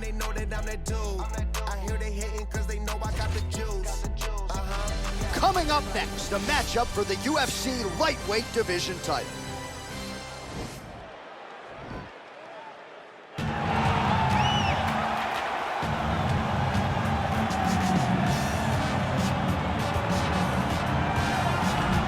they know that I'm that dude. I hear they hating cause they know I got the juice. Coming up next, a matchup for the UFC lightweight division title.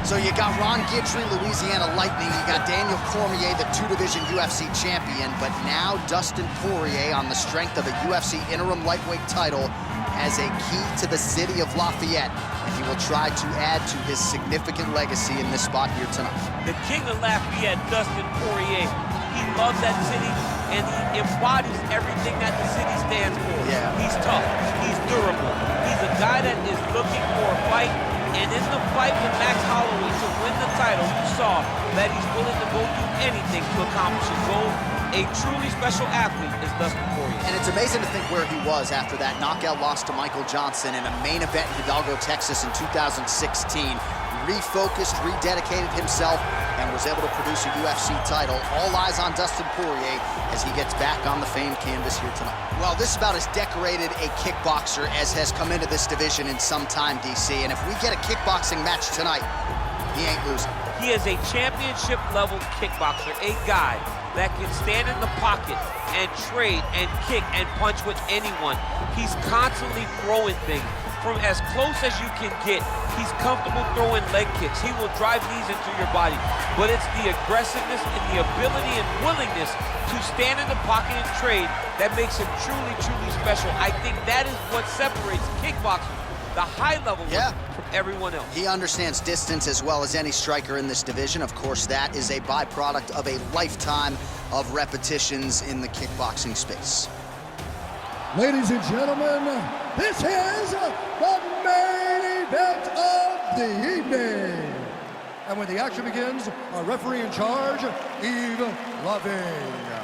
So you got Ron Guidry, Louisiana Lightning. You got Daniel Cormier, the two-division UFC champion. But now Dustin Poirier, on the strength of a UFC interim lightweight title, has a key to the city of Lafayette. And he will try to add to his significant legacy in this spot here tonight. The king of Lafayette, Dustin Poirier. He loves that city, and he embodies everything that the city stands for. Yeah. He's tough. He's durable. He's a guy that is looking for a fight. And in the fight with Max Holloway to win the title, you saw that he's willing to go do anything to accomplish his goal. A truly special athlete is Dustin Poirier. And it's amazing to think where he was after that knockout loss to Michael Johnson in a main event in Hidalgo, Texas in 2016. Refocused, rededicated himself, and was able to produce a UFC title. All eyes on Dustin Poirier as he gets back on the famed canvas here tonight. Well, this is about as decorated a kickboxer as has come into this division in some time, DC. And if we get a kickboxing match tonight, he ain't losing. He is a championship-level kickboxer, a guy that can stand in the pocket and trade and kick and punch with anyone. He's constantly throwing things from as close as you can get. He's comfortable throwing leg kicks. He will drive knees into your body. But it's the aggressiveness and the ability and willingness to stand in the pocket and trade that makes him truly, truly special. I think that is what separates kickboxers, the high level from everyone else. He understands distance as well as any striker in this division. Of course, that is a byproduct of a lifetime of repetitions in the kickboxing space. Ladies and gentlemen, this is the main event of the evening. And when the action begins, our referee in charge, Yves Lavigne.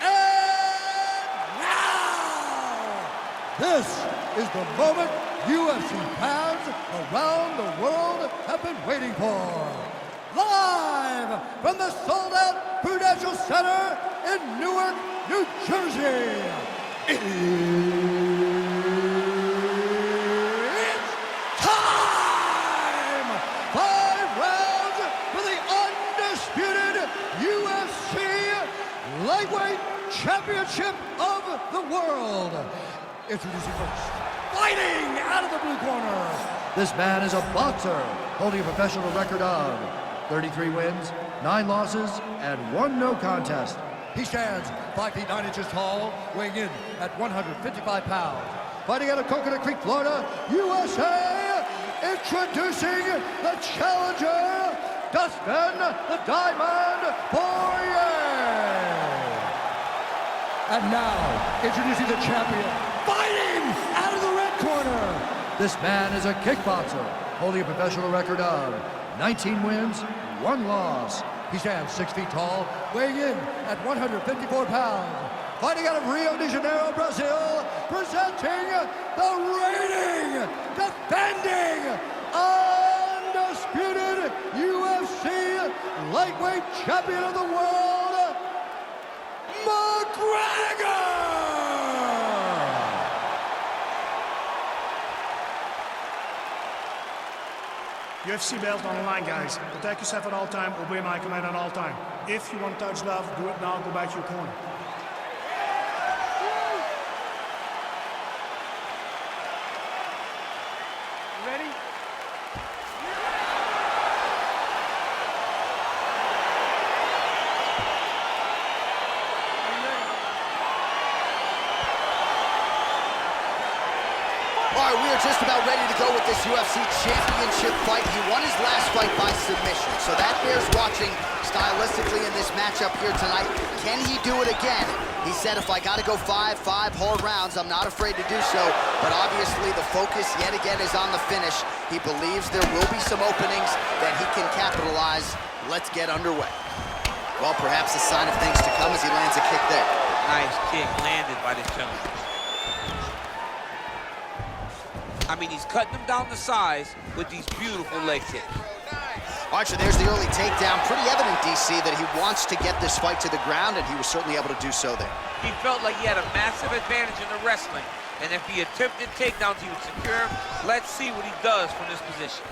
And now, this is the moment UFC fans around the world have been waiting for. Live from the sold-out Prudential Center in Newark, New Jersey. It's time! 5 rounds for the undisputed UFC Lightweight Championship of the World. Introducing first, fighting out of the blue corner. This man is a boxer holding a professional record of 33 wins, 9 losses, and 1 no contest. He stands 5 feet 9 inches tall, weighing in at 155 pounds. Fighting out of Coconut Creek, Florida, USA, introducing the challenger, Dustin the Diamond Poirier. And now, introducing the champion, fighting out of the red corner. This man is a kickboxer, holding a professional record of 19 wins, 1 loss. He stands 6 feet tall, weighing in at 154 pounds. Fighting out of Rio de Janeiro, Brazil, presenting the reigning, defending, undisputed UFC lightweight champion of the world, McGregor! UFC belt on the line, guys. Protect yourself at all time, obey my command at all time. If you want to touch love, do it now, go back to your corner. Ready? All right, we are just about ready to go with this UFC championship fight. He won his last fight by submission, so that bears watching stylistically in this matchup here tonight. Can he do it again? He said, if I got to go five hard rounds, I'm not afraid to do so, but obviously the focus yet again is on the finish. He believes there will be some openings that he can capitalize. Let's get underway. Well, perhaps a sign of things to come as he lands a kick there. Nice kick landed by this gentleman. I mean, he's cutting them down to size with these beautiful leg kicks. All right, so there's the early takedown. Pretty evident, DC, that he wants to get this fight to the ground, and he was certainly able to do so there. He felt like he had a massive advantage in the wrestling, and if he attempted takedowns, he would secure him. Let's see what he does from this position.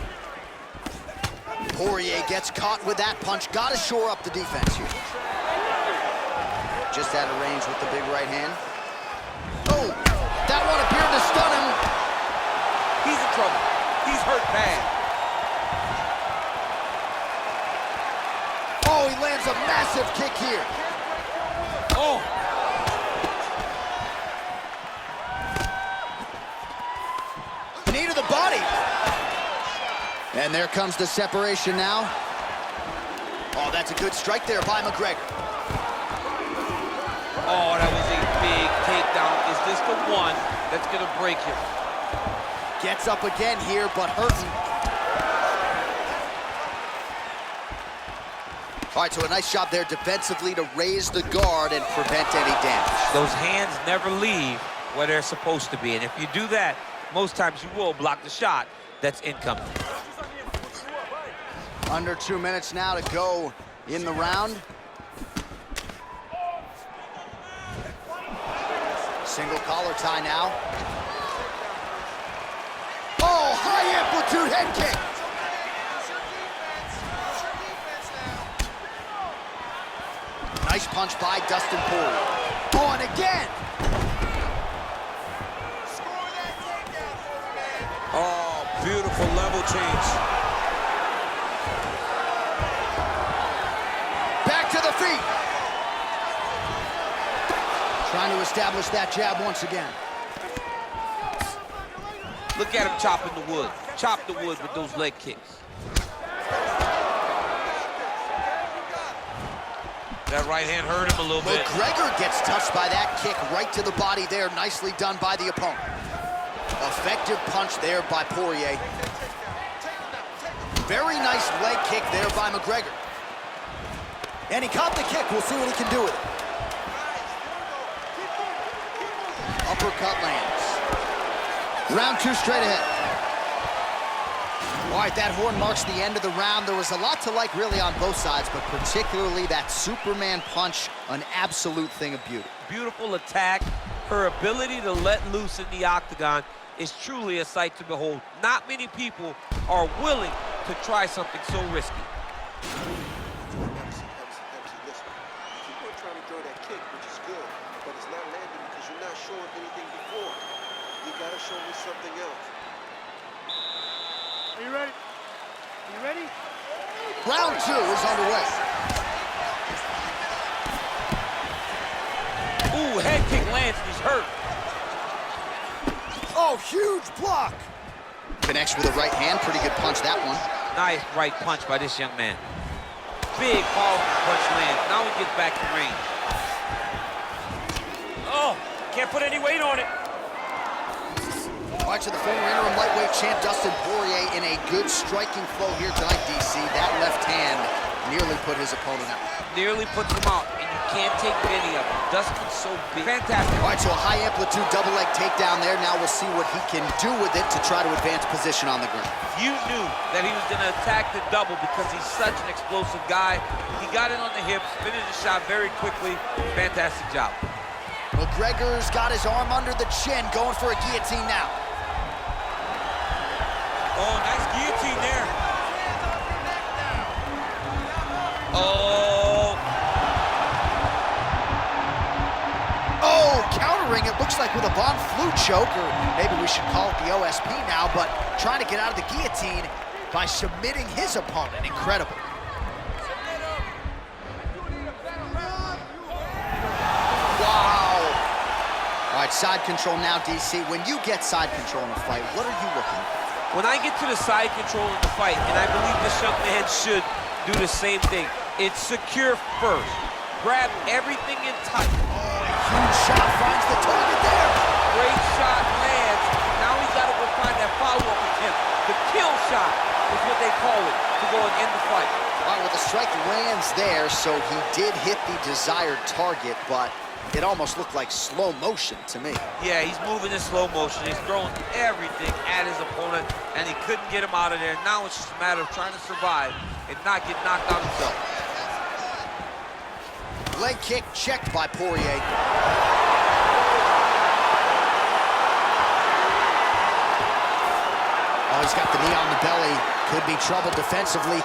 Poirier gets caught with that punch. Got to shore up the defense here. Just out of range with the big right hand. Oh, that one appeared to stun him. He's in trouble. He's hurt bad. Oh, he lands a massive kick here. Oh. Knee to the body. And there comes the separation now. Oh, that's a good strike there by McGregor. Oh, that was a big takedown. Is this the one that's gonna break him? Gets up again here, but hurting. All right, so a nice job there defensively to raise the guard and prevent any damage. Those hands never leave where they're supposed to be, and if you do that, most times you will block the shot that's incoming. Under 2 minutes now to go in the round. Single collar tie now. Oh, high amplitude head kick. Nice punch by Dustin Poirier. Oh, and again. Oh, beautiful level change. Back to the feet. Trying to establish that jab once again. Look at him chopping the wood. Chop the wood with those leg kicks. That right hand hurt him a little bit. McGregor gets touched by that kick right to the body there. Nicely done by the opponent. Effective punch there by Poirier. Very nice leg kick there by McGregor. And he caught the kick. We'll see what he can do with it. Uppercut lands. Round 2 straight ahead. All right, that horn marks the end of the round. There was a lot to like really on both sides, but particularly that Superman punch, an absolute thing of beauty. Beautiful attack. Her ability to let loose in the octagon is truly a sight to behold. Not many people are willing to try something so risky. Show me something else. Are you ready? Are you ready? Round 2 is underway. Ooh, head kick lands and he's hurt. Oh, huge block. Connects with a right hand. Pretty good punch, that one. Nice right punch by this young man. Big, powerful punch lands. Now he gets back to range. Oh, can't put any weight on it. Watch the former interim lightweight champ Dustin Poirier in a good striking flow here tonight, DC. That left hand nearly put his opponent out. Nearly puts him out, and you can't take many of them. Dustin's so big. Fantastic. All right, so a high amplitude double leg takedown there. Now we'll see what he can do with it to try to advance position on the ground. You knew that he was going to attack the double because he's such an explosive guy. He got in on the hips, finished the shot very quickly. Fantastic job. McGregor's got his arm under the chin, going for a guillotine now. Oh, nice guillotine there. Oh. Oh, countering it looks like with a Von Flue choke, or maybe we should call it the OSP now, but trying to get out of the guillotine by submitting his opponent. Incredible. Wow. All right, side control now, DC. When you get side control in a fight, what are you looking for? When I get to the side control in the fight, and I believe this young man should do the same thing, it's secure first. Grab everything in tight. Oh, a huge shot finds the target there. Great shot lands. Now he's got to go find that follow-up attempt. The kill shot is what they call it to go and end the fight. All right, well, the strike lands there, so he did hit the desired target, but it almost looked like slow motion to me. Yeah, he's moving in slow motion. He's throwing everything at his opponent, and he couldn't get him out of there. Now it's just a matter of trying to survive and not get knocked out himself. Leg kick checked by Poirier. Oh, he's got the knee on the belly. Could be trouble defensively.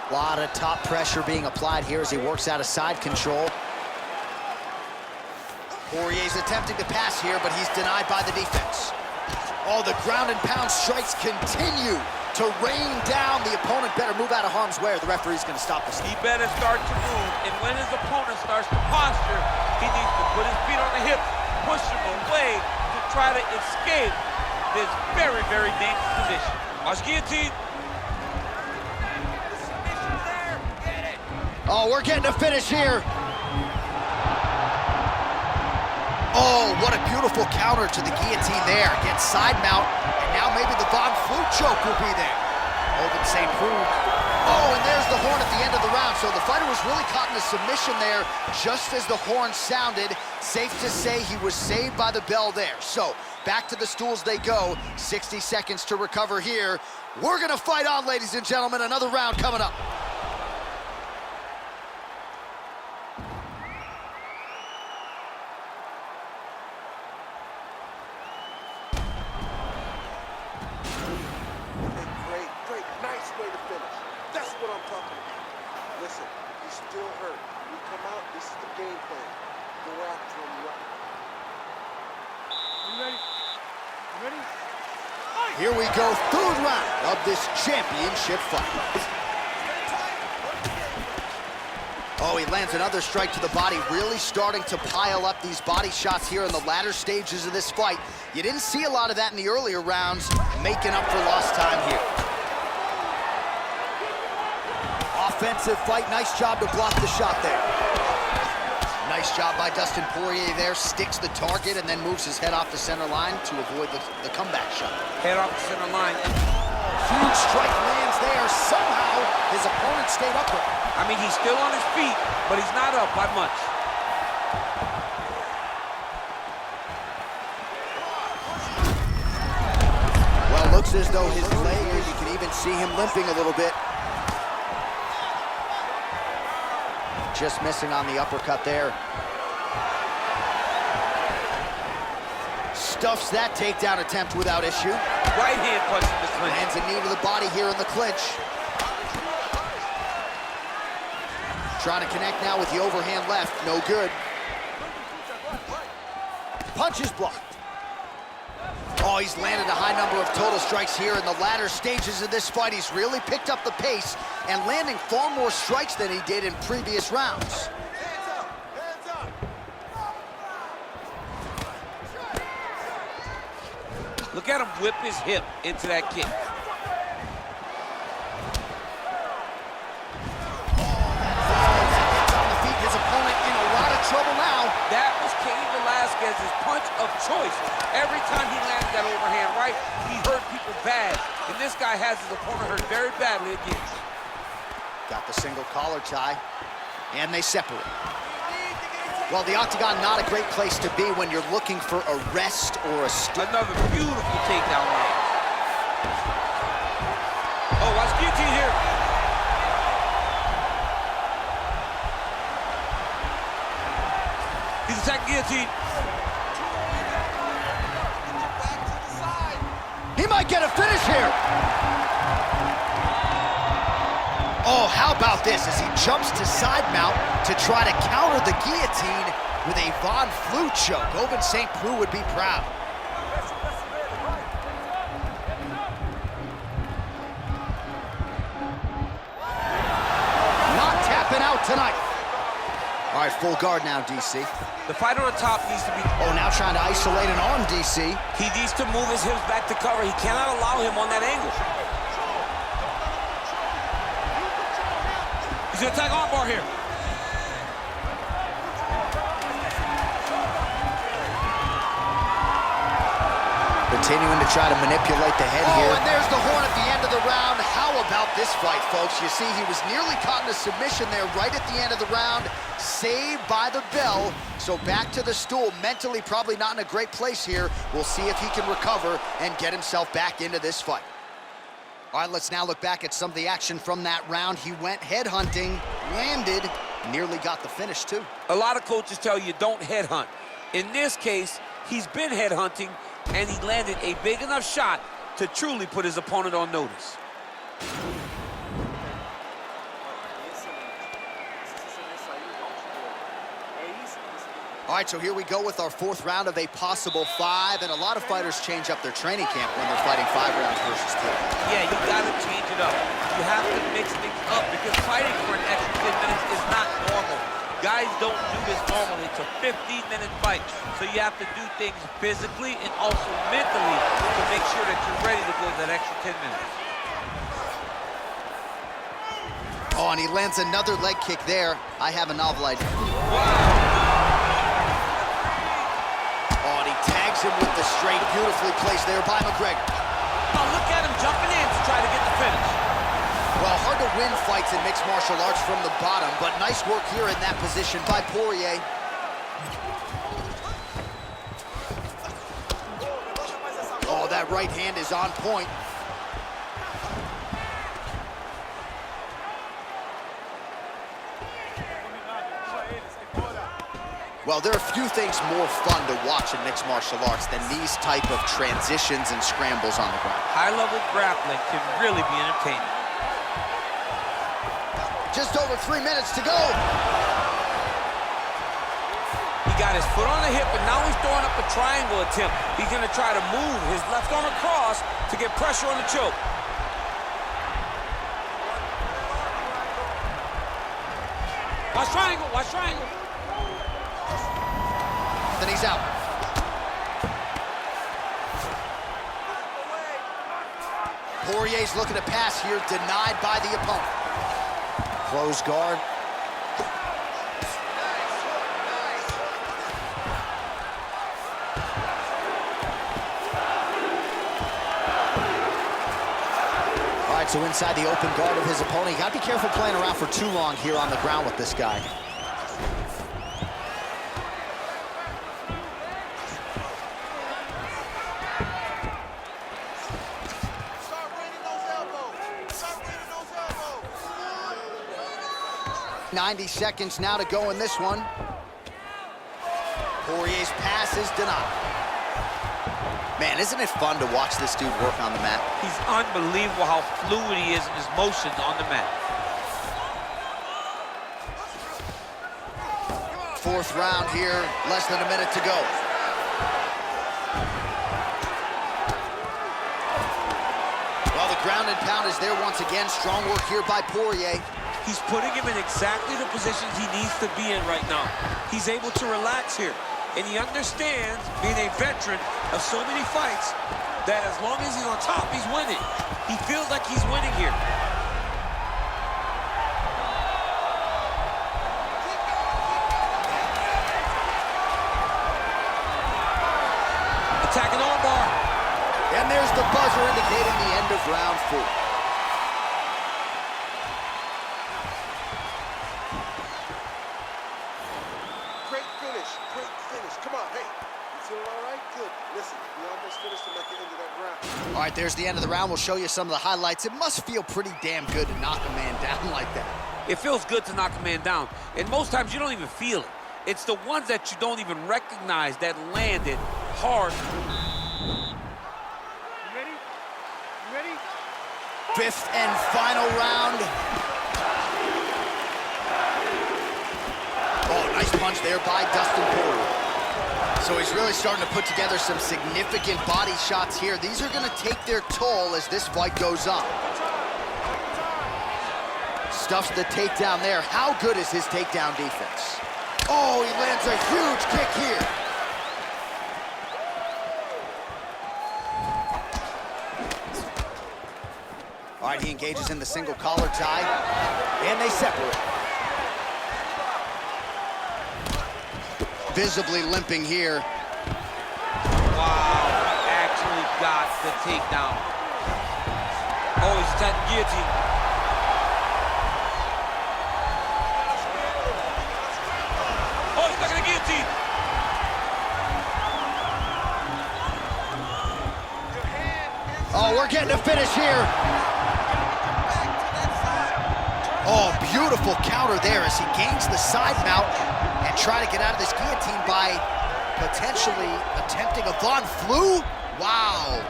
A lot of top pressure being applied here as he works out of side control. Poirier's attempting to pass here, but he's denied by the defense. Oh, the ground and pound strikes continue to rain down. The opponent better move out of harm's way or the referee's going to stop this. He better start to move, and when his opponent starts to posture, he needs to put his feet on the hips, push him away to try to escape this very, very dangerous position. Watch guillotine. Oh, we're getting a finish here. Oh, what a beautiful counter to the guillotine there. Gets side mount, and now maybe the Von Flue choke will be there. Open St. Preux. Oh, and there's the horn at the end of the round. So the fighter was really caught in a submission there just as the horn sounded. Safe to say he was saved by the bell there. So back to the stools they go. 60 seconds to recover here. We're gonna fight on, ladies and gentlemen. Another round coming up. Great, nice way to finish. That's what I'm talking about. Listen, he's still hurt. We come out, this is the game plan. Go after him right. You ready? You ready? Here we go, third round of this championship fight. Oh, he lands another strike to the body, really starting to pile up these body shots here in the latter stages of this fight. You didn't see a lot of that in the earlier rounds, making up for lost time here. Offensive fight, nice job to block the shot there. Nice job by Dustin Poirier there, sticks the target and then moves his head off the center line to avoid the comeback shot. Head off the center line. Huge strike lands there. Somehow his opponent stayed upright. I mean, he's still on his feet, but he's not up by much. Well, looks as though his leg, you can even see him limping a little bit. Just missing on the uppercut there. Stuffs that takedown attempt without issue. Right hand punch in the clinch. Lands a knee to the body here in the clinch. Trying to connect now with the overhand left. No good. Punch is blocked. Oh, he's landed a high number of total strikes here in the latter stages of this fight. He's really picked up the pace and landing far more strikes than he did in previous rounds. Look at him whip his hip into that kick. His opponent in a lot of trouble now. That was Cain Velasquez's punch of choice. Every time he landed that overhand right, he hurt people bad. And this guy has his opponent hurt very badly again. Got the single collar tie, and they separate. Well, the octagon, not a great place to be when you're looking for a rest or a stop. Another beautiful takedown line. Oh, watch guillotine here. He's attacking guillotine. He might get a finish here. Oh, how about this as he jumps to side mount to try to counter the guillotine with a Von Flue choke. Open St. Preux would be proud. Not tapping out tonight. All right, full guard now, DC. The fighter on top needs to be... Oh, now trying to isolate an arm, DC. He needs to move his hips back to cover. He cannot allow him on that angle. He's gonna attack armbar here. Continuing to try to manipulate the head here. And there's the horn at the end of the round. How about this fight, folks? You see, he was nearly caught in a submission there right at the end of the round. Saved by the bell. So back to the stool. Mentally probably not in a great place here. We'll see if he can recover and get himself back into this fight. All right, let's now look back at some of the action from that round. He went headhunting, landed, nearly got the finish, too. A lot of coaches tell you don't headhunt. In this case, he's been headhunting, and he landed a big enough shot to truly put his opponent on notice. All right, so here we go with our fourth round of a possible 5, and a lot of fighters change up their training camp when they're fighting 5 rounds versus 2. Yeah, you gotta change it up. You have to mix things up because fighting for an extra 10 minutes is not normal. Guys don't do this normally. It's a 15-minute fight, so you have to do things physically and also mentally to make sure that you're ready to go that extra 10 minutes. Oh, and he lands another leg kick there. I have a novel idea. Wow! Tags him with the straight, beautifully placed there by McGregor. Oh, look at him jumping in to try to get the finish. Well, hard to win fights in mixed martial arts from the bottom, but nice work here in that position by Poirier. Oh, that right hand is on point. Well, there are few things more fun to watch in mixed martial arts than these type of transitions and scrambles on the ground. High-level grappling can really be entertaining. Just over 3 minutes to go. He got his foot on the hip, and now he's throwing up a triangle attempt. He's going to try to move his left arm across to get pressure on the choke. Watch triangle, watch triangle. Then he's out. Poirier's looking to pass here, denied by the opponent. Close guard. All right, so inside the open guard of his opponent. You gotta be careful playing around for too long here on the ground with this guy. Start bringing those elbows. Start bringing those elbows. 90 seconds now to go in this one. Poirier's pass is denied. Man, isn't it fun to watch this dude work on the mat? He's unbelievable how fluid he is in his motions on the mat. Fourth round here, less than a minute to go. Well, the ground and pound is there once again. Strong work here by Poirier. He's putting him in exactly the positions he needs to be in right now. He's able to relax here. And he understands, being a veteran of so many fights, that as long as he's on top, he's winning. He feels like he's winning here. Attacking armbar. And there's the buzzer indicating the end of round 4. Great finish. Great finish. Come on, hey. You feeling all right? Good. Listen, we almost finished him at the end of that round. All right, there's the end of the round. We'll show you some of the highlights. It must feel pretty damn good to knock a man down like that. It feels good to knock a man down. And most times you don't even feel it. It's the ones that you don't even recognize that landed hard. You ready? You ready? Fifth and final round. Oh, nice punch there by Dustin Poirier. So he's really starting to put together some significant body shots here. These are going to take their toll as this fight goes on. Stuffs the takedown there. How good is his takedown defense? Oh, he lands a huge kick here. All right, he engages in the single collar tie, and they separate. Visibly limping here. Wow, actually got the takedown. Oh, he's attacking guillotine. Oh, he's stuck in the guillotine. Oh, we're getting a finish here. Oh, beautiful counter there as he gains the side mount and try to get out of this guillotine by potentially attempting a Von Flue. Wow.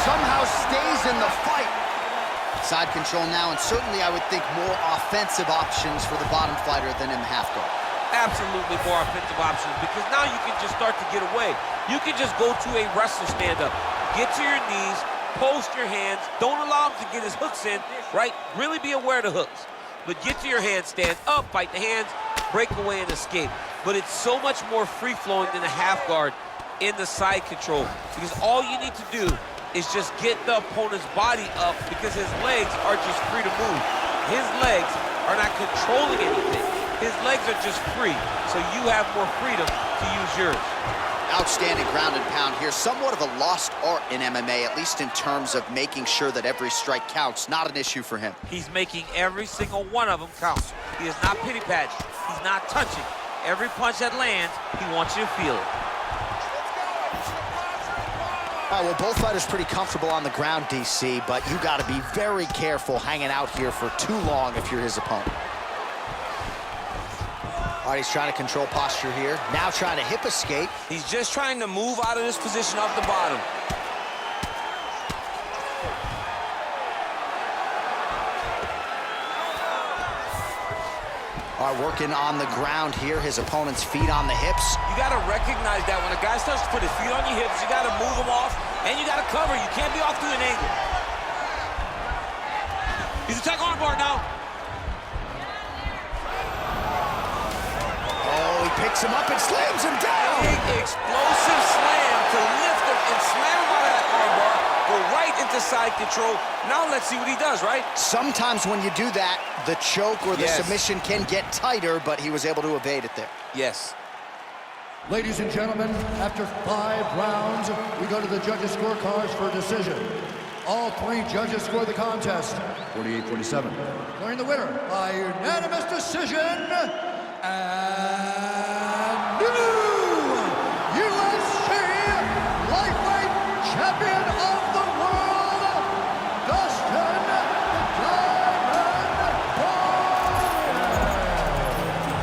Somehow stays in the fight. Side control now, and certainly I would think more offensive options for the bottom fighter than in the half guard. Absolutely more offensive options, because now you can just start to get away. You can just go to a wrestler stand-up, get to your knees, post your hands, don't allow him to get his hooks in, right? Really be aware of the hooks. But get to your hands, stand up, fight the hands, break away and escape. But it's so much more free-flowing than a half guard in the side control, because all you need to do is just get the opponent's body up, because his legs are just free to move. His legs are not controlling anything. His legs are just free, so you have more freedom to use yours. Outstanding ground and pound here. Somewhat of a lost art in MMA, at least in terms of making sure that every strike counts. Not an issue for him. He's making every single one of them count. He is not pity-patch. He's not touching. Every punch that lands, he wants you to feel it. All right, well, both fighters pretty comfortable on the ground, DC, but you got to be very careful hanging out here for too long if you're his opponent. All right, he's trying to control posture here. Now trying to hip escape. He's just trying to move out of this position off the bottom. All right, working on the ground here. His opponent's feet on the hips. You got to recognize that when a guy starts to put his feet on your hips, you got to move them off, and you got to cover. You can't be off to an angle. He's attack armbar now. Oh, he picks him up and slams him down. Big explosive slam to lift him and slam him out of that armbar. Go right into side control. Now let's see what he does, right? Sometimes when you do that, the choke or the Yes. submission can get tighter, but he was able to evade it there. Yes. Ladies and gentlemen, after 5 rounds, we go to the judges' scorecards for a decision. All 3 judges score the contest, 48-47. Declaring the winner by unanimous decision, and new UFC lightweight champion of the world, Dustin Diamond Poirier.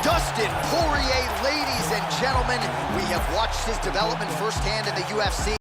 Dustin Poirier, ladies and gentlemen, we have watched his development firsthand in the UFC.